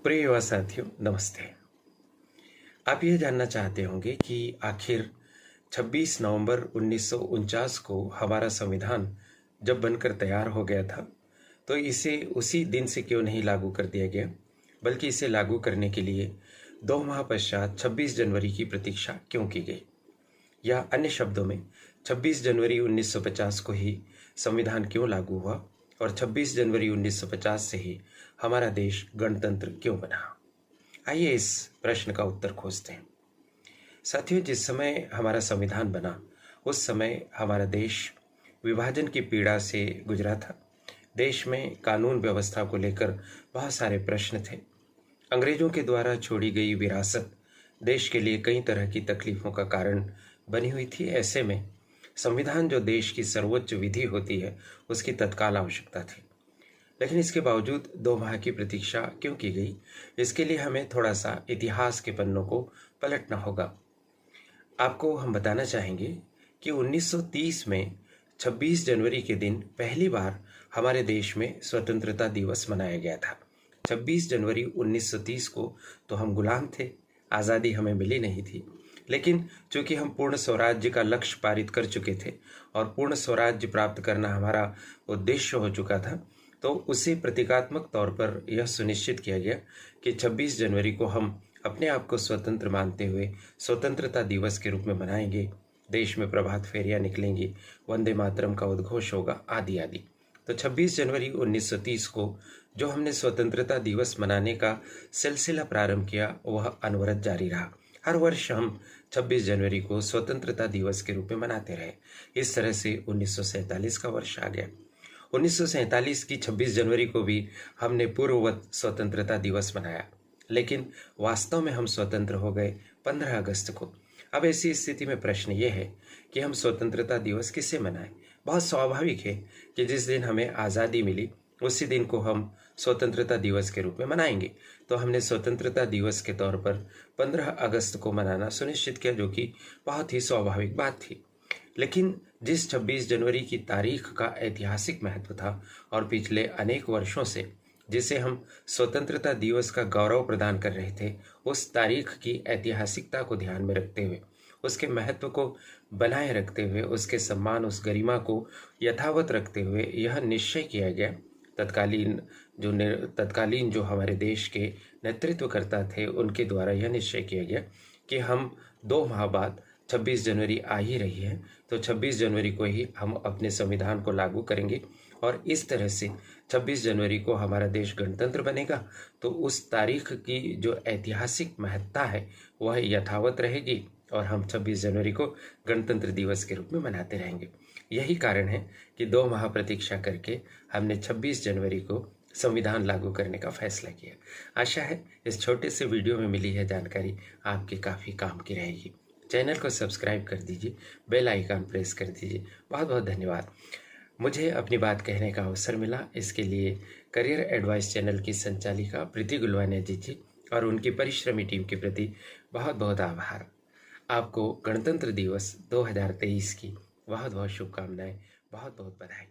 प्रिय युवा साथियों, नमस्ते। आप ये जानना चाहते होंगे कि आखिर 26 नवंबर 1949 को हमारा संविधान जब बनकर तैयार हो गया था, तो इसे उसी दिन से क्यों नहीं लागू कर दिया गया, बल्कि इसे लागू करने के लिए 2 माह पश्चात 26 जनवरी की प्रतीक्षा क्यों की गई? या अन्य शब्दों में 26 जनवरी 1950 को ही संविधान क्यों लागू हुआ और 26 जनवरी 1950 से ही हमारा देश गणतंत्र क्यों बना? आइए इस प्रश्न का उत्तर खोजते हैं। साथियों, जिस समय हमारा संविधान बना उस समय हमारा देश विभाजन की पीड़ा से गुजरा था। देश में कानून व्यवस्था को लेकर बहुत सारे प्रश्न थे। अंग्रेजों के द्वारा छोड़ी गई विरासत देश के लिए कई तरह की तकलीफों का कारण बनी हुई थी। ऐसे में संविधान, जो देश की सर्वोच्च विधि होती है, उसकी तत्काल आवश्यकता थी। लेकिन इसके बावजूद 2 माह की प्रतीक्षा क्यों की गई? इसके लिए हमें थोड़ा सा इतिहास के पन्नों को पलटना होगा। आपको हम बताना चाहेंगे कि 1930 में 26 जनवरी के दिन पहली बार हमारे देश में स्वतंत्रता दिवस मनाया गया था। 26 जनवरी 1930 को तो हम गुलाम थे, आज़ादी हमें मिली नहीं थी। लेकिन चूंकि हम पूर्ण स्वराज्य का लक्ष्य पारित कर चुके थे और पूर्ण स्वराज्य प्राप्त करना हमारा उद्देश्य हो चुका था, तो उसे प्रतीकात्मक तौर पर यह सुनिश्चित किया गया कि 26 जनवरी को हम अपने आप को स्वतंत्र मानते हुए स्वतंत्रता दिवस के रूप में मनाएंगे। देश में प्रभात फेरियां निकलेंगी, वंदे मातरम का उद्घोष होगा, आदि आदि। तो 26 जनवरी 1930 को जो हमने स्वतंत्रता दिवस मनाने का सिलसिला प्रारंभ किया, वह अनवरत जारी रहा। हर वर्ष हम 26 जनवरी को स्वतंत्रता दिवस के रूप में मनाते रहे। इस तरह से 1947 का वर्ष आ गया। 1947 की 26 जनवरी को भी हमने पूर्ववत स्वतंत्रता दिवस मनाया, लेकिन वास्तव में हम स्वतंत्र हो गए 15 अगस्त को। अब ऐसी स्थिति में प्रश्न ये है कि हम स्वतंत्रता दिवस किसे मनाएं? बहुत स्वाभाविक है कि जिस दिन हमें आज़ादी मिली उसी दिन को हम स्वतंत्रता दिवस के रूप में मनाएंगे। तो हमने स्वतंत्रता दिवस के तौर पर 15 अगस्त को मनाना सुनिश्चित किया, जो कि बहुत ही स्वाभाविक बात थी। लेकिन जिस 26 जनवरी की तारीख का ऐतिहासिक महत्व था और पिछले अनेक वर्षों से जिसे हम स्वतंत्रता दिवस का गौरव प्रदान कर रहे थे, उस तारीख की ऐतिहासिकता को ध्यान में रखते हुए, उसके महत्व को बनाए रखते हुए, उसके सम्मान, उस गरिमा को यथावत रखते हुए यह निश्चय किया गया, तत्कालीन जो हमारे देश के नेतृत्वकर्ता थे उनके द्वारा यह निश्चय किया गया कि हम 2 माह बाद 26 जनवरी आ ही रही है, तो 26 जनवरी को ही हम अपने संविधान को लागू करेंगे और इस तरह से 26 जनवरी को हमारा देश गणतंत्र बनेगा। तो उस तारीख की जो ऐतिहासिक महत्ता है वह यथावत रहेगी और हम 26 जनवरी को गणतंत्र दिवस के रूप में मनाते रहेंगे। यही कारण है कि 2 माह प्रतीक्षा करके हमने 26 जनवरी को संविधान लागू करने का फैसला किया। आशा है इस छोटे से वीडियो में मिली है जानकारी आपके काफ़ी काम की रहेगी। चैनल को सब्सक्राइब कर दीजिए, बेल आइकन प्रेस कर दीजिए। बहुत बहुत धन्यवाद। मुझे अपनी बात कहने का अवसर मिला, इसके लिए करियर एडवाइस चैनल की संचालिका प्रीति गुलवाने जी और उनकी परिश्रमी टीम के प्रति बहुत बहुत आभार। आपको गणतंत्र दिवस 2023 की बहुत बहुत शुभकामनाएं, बहुत बहुत बधाई।